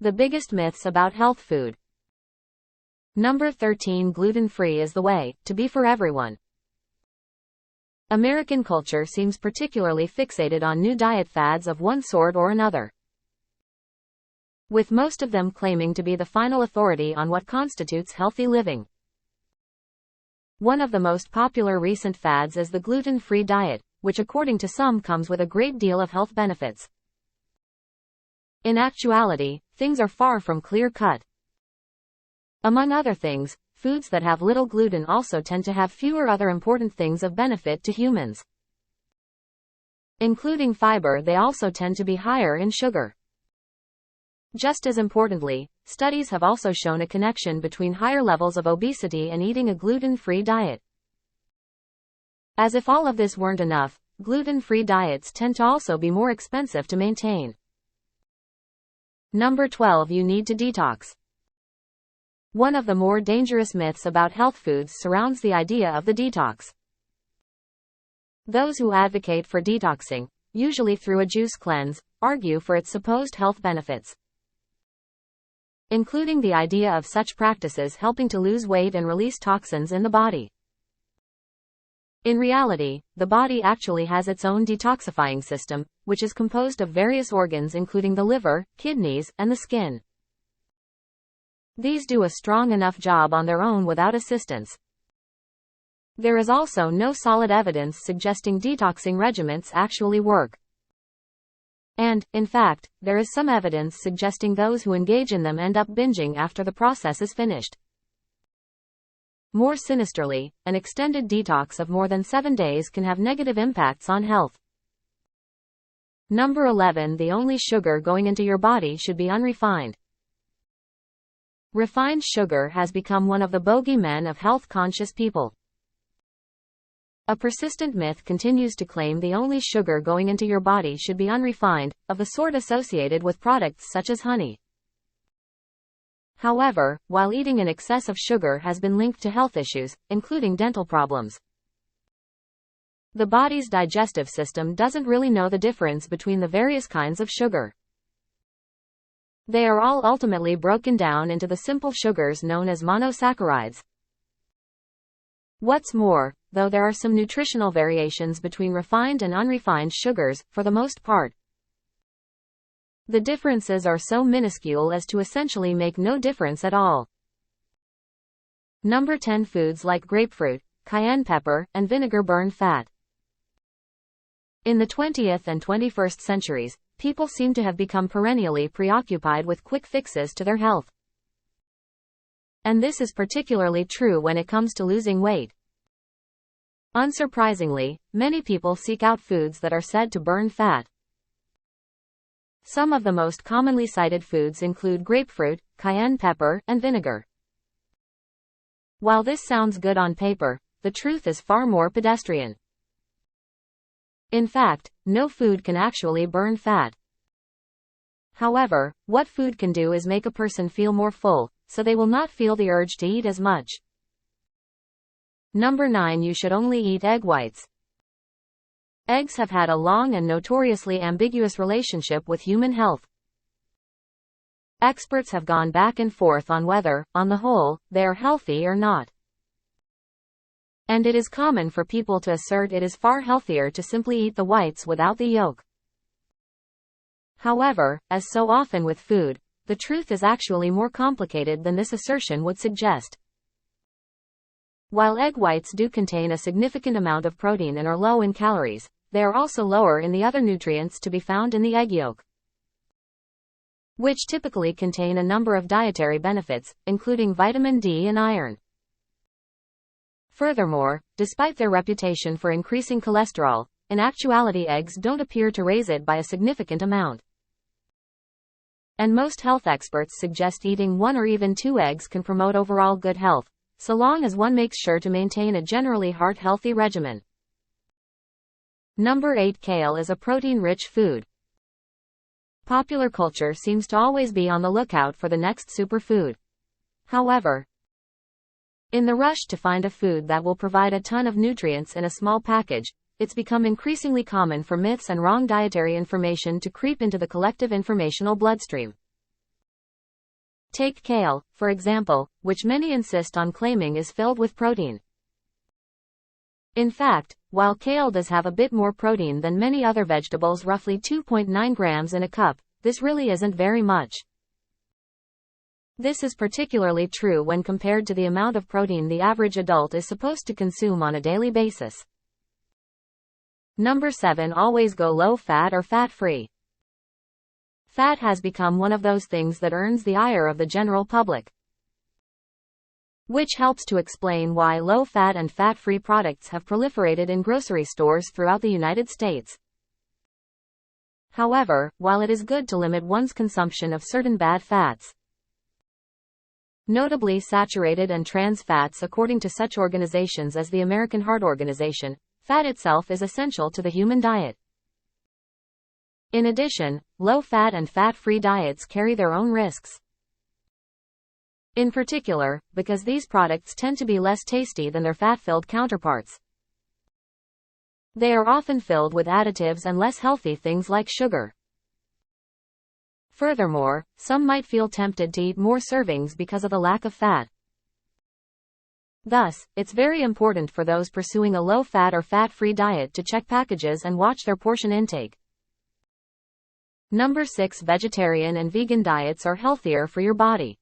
The biggest myths about health food. Number 13. Gluten-free is the way to be for everyone. American culture seems particularly fixated on new diet fads of one sort or another, with most of them claiming to be the final authority on what constitutes healthy living. One of the most popular recent fads is the gluten-free diet, which according to some comes with a great deal of health benefits. In actuality, things are far from clear-cut. Among other things, foods that have little gluten also tend to have fewer other important things of benefit to humans. Including fiber, they also tend to be higher in sugar. Just as importantly, studies have also shown a connection between higher levels of obesity and eating a gluten-free diet. As if all of this weren't enough, gluten-free diets tend to also be more expensive to maintain. Number 12. You need to detox. One of the more dangerous myths about health foods surrounds the idea of the detox. Those who advocate for detoxing, usually through a juice cleanse, argue for its supposed health benefits, including the idea of such practices helping to lose weight and release toxins in the body. In reality, the body actually has its own detoxifying system, which is composed of various organs including the liver, kidneys, and the skin. These do a strong enough job on their own without assistance. There is also no solid evidence suggesting detoxing regimens actually work. And, in fact, there is some evidence suggesting those who engage in them end up binging after the process is finished. More sinisterly, an extended detox of more than 7 days can have negative impacts on health. Number 11. The only sugar going into your body should be unrefined. Refined sugar has become one of the bogeymen of health-conscious people. A persistent myth continues to claim the only sugar going into your body should be unrefined, of the sort associated with products such as honey. However, while eating in excess of sugar has been linked to health issues, including dental problems, the body's digestive system doesn't really know the difference between the various kinds of sugar. They are all ultimately broken down into the simple sugars known as monosaccharides. What's more, though there are some nutritional variations between refined and unrefined sugars, for the most part, the differences are so minuscule as to essentially make no difference at all. Number 10. Foods like grapefruit, cayenne pepper, and vinegar burn fat. In the 20th and 21st centuries, people seem to have become perennially preoccupied with quick fixes to their health. And this is particularly true when it comes to losing weight. Unsurprisingly, many people seek out foods that are said to burn fat. Some of the most commonly cited foods include grapefruit, cayenne pepper, and vinegar. While this sounds good on paper, the truth is far more pedestrian. In fact, no food can actually burn fat. However, what food can do is make a person feel more full, so they will not feel the urge to eat as much. Number 9. You should only eat egg whites. Eggs have had a long and notoriously ambiguous relationship with human health. Experts have gone back and forth on whether, on the whole, they are healthy or not. And it is common for people to assert it is far healthier to simply eat the whites without the yolk. However, as so often with food, the truth is actually more complicated than this assertion would suggest. While egg whites do contain a significant amount of protein and are low in calories, they are also lower in the other nutrients to be found in the egg yolk, which typically contain a number of dietary benefits, including vitamin D and iron. Furthermore, despite their reputation for increasing cholesterol, in actuality eggs don't appear to raise it by a significant amount. And most health experts suggest eating 1 or even 2 eggs can promote overall good health, so long as one makes sure to maintain a generally heart-healthy regimen. Number 8. Kale is a protein-rich food. Popular culture seems to always be on the lookout for the next superfood. However, in the rush to find a food that will provide a ton of nutrients in a small package, it's become increasingly common for myths and wrong dietary information to creep into the collective informational bloodstream. Take kale, for example, which many insist on claiming is filled with protein. In fact, while kale does have a bit more protein than many other vegetables, roughly 2.9 grams in a cup, this really isn't very much. This is particularly true when compared to the amount of protein the average adult is supposed to consume on a daily basis. Number 7. Always go low fat or fat-free. Fat has become one of those things that earns the ire of the general public, which helps to explain why low-fat and fat-free products have proliferated in grocery stores throughout the United States. However, while it is good to limit one's consumption of certain bad fats, notably saturated and trans fats according to such organizations as the American Heart Organization, fat itself is essential to the human diet. In addition, low-fat and fat-free diets carry their own risks. In particular, because these products tend to be less tasty than their fat-filled counterparts. They are often filled with additives and less healthy things like sugar. Furthermore, some might feel tempted to eat more servings because of the lack of fat. Thus, it's very important for those pursuing a low-fat or fat-free diet to check packages and watch their portion intake. Number 6. Vegetarian and vegan diets are healthier for your body.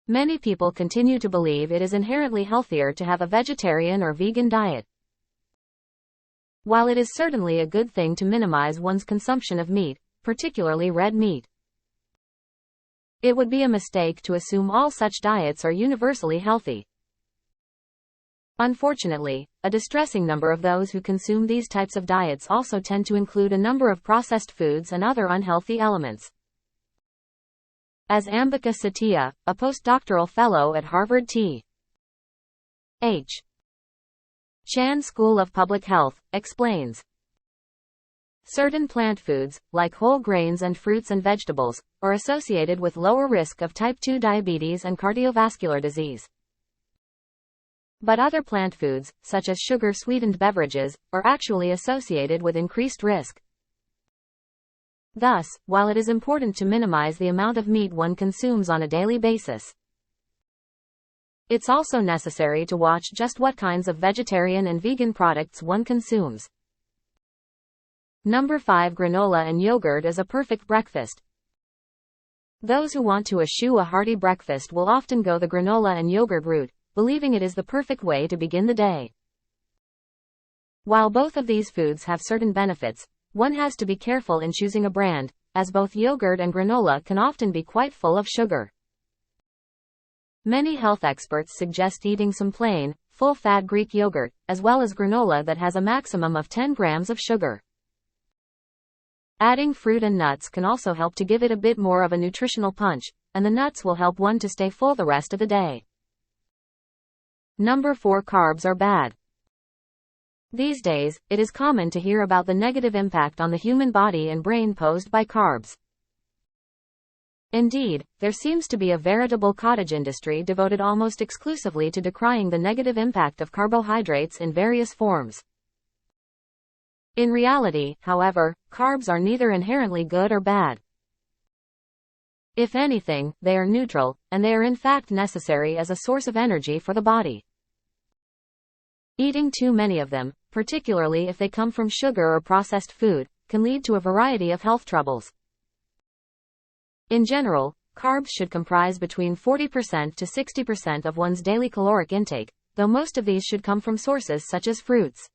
Many people continue to believe it is inherently healthier to have a vegetarian or vegan diet. While it is certainly a good thing to minimize one's consumption of meat, particularly red meat, it would be a mistake to assume all such diets are universally healthy. Unfortunately, a distressing number of those who consume these types of diets also tend to include a number of processed foods and other unhealthy elements. As Ambika Satia, a postdoctoral fellow at Harvard T. H. Chan School of Public Health, explains, certain plant foods, like whole grains and fruits and vegetables, are associated with lower risk of type 2 diabetes and cardiovascular disease. But other plant foods, such as sugar-sweetened beverages, are actually associated with increased risk. Thus, while it is important to minimize the amount of meat one consumes on a daily basis, it's also necessary to watch just what kinds of vegetarian and vegan products one consumes. Number 5. Granola and yogurt is a perfect breakfast. Those who want to eschew a hearty breakfast will often go the granola and yogurt route, believing it is the perfect way to begin the day. While both of these foods have certain benefits, one has to be careful in choosing a brand, as both yogurt and granola can often be quite full of sugar. Many health experts suggest eating some plain, full-fat Greek yogurt, as well as granola that has a maximum of 10 grams of sugar. Adding fruit and nuts can also help to give it a bit more of a nutritional punch, and the nuts will help one to stay full the rest of the day. Number 4. Carbs are bad. These days, it is common to hear about the negative impact on the human body and brain posed by carbs. Indeed, there seems to be a veritable cottage industry devoted almost exclusively to decrying the negative impact of carbohydrates in various forms. In reality, however, carbs are neither inherently good or bad. If anything, they are neutral, and they are in fact necessary as a source of energy for the body. Eating too many of them, particularly if they come from sugar or processed food, can lead to a variety of health troubles. In general, carbs should comprise between 40% to 60% of one's daily caloric intake, though most of these should come from sources such as fruits,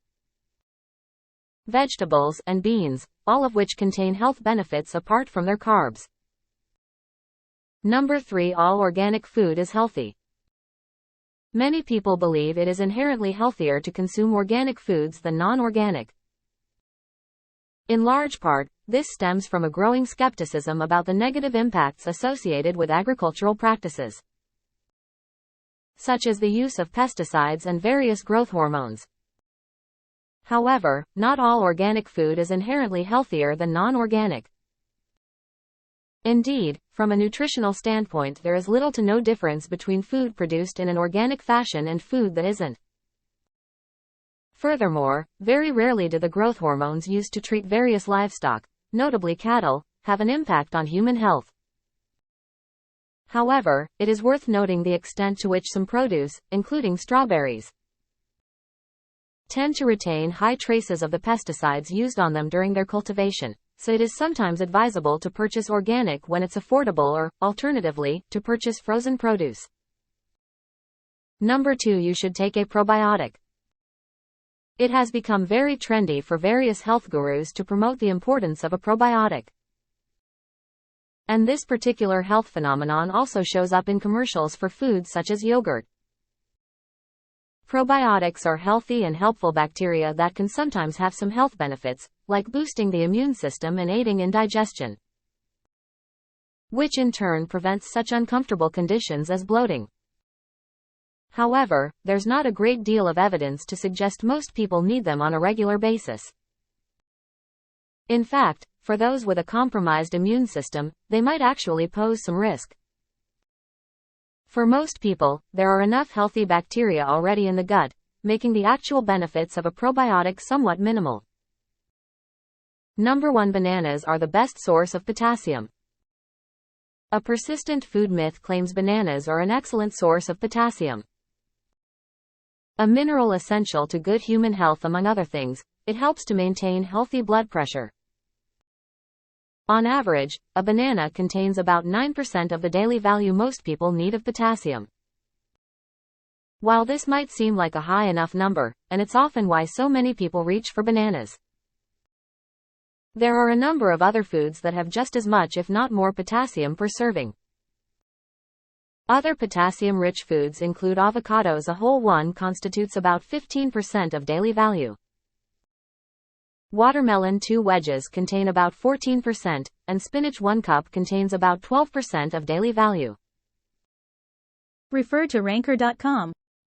vegetables, and beans, all of which contain health benefits apart from their carbs. Number 3. All organic food is healthy. Many people believe it is inherently healthier to consume organic foods than non-organic. In large part, this stems from a growing skepticism about the negative impacts associated with agricultural practices, such as the use of pesticides and various growth hormones. However, not all organic food is inherently healthier than non-organic. Indeed, from a nutritional standpoint, there is little to no difference between food produced in an organic fashion and food that isn't. Furthermore, very rarely do the growth hormones used to treat various livestock, notably cattle, have an impact on human health. However, it is worth noting the extent to which some produce, including strawberries, tend to retain high traces of the pesticides used on them during their cultivation, so it is sometimes advisable to purchase organic when it's affordable or, alternatively, to purchase frozen produce. Number 2. You should take a probiotic. It has become very trendy for various health gurus to promote the importance of a probiotic. And this particular health phenomenon also shows up in commercials for foods such as yogurt. Probiotics are healthy and helpful bacteria that can sometimes have some health benefits, like boosting the immune system and aiding in digestion, which in turn prevents such uncomfortable conditions as bloating. However, there's not a great deal of evidence to suggest most people need them on a regular basis. In fact, for those with a compromised immune system, they might actually pose some risk. For most people, there are enough healthy bacteria already in the gut, making the actual benefits of a probiotic somewhat minimal. Number 1. Bananas are the best source of potassium. A persistent food myth claims bananas are an excellent source of potassium, a mineral essential to good human health. Among other things, it helps to maintain healthy blood pressure. On average, a banana contains about 9% of the daily value most people need of potassium. While this might seem like a high enough number, and it's often why so many people reach for bananas, there are a number of other foods that have just as much if not more potassium per serving. Other potassium-rich foods include avocados. A whole one constitutes about 15% of daily value. Watermelon 2 wedges contain about 14%, and spinach 1 cup contains about 12% of daily value. Refer to Ranker.com.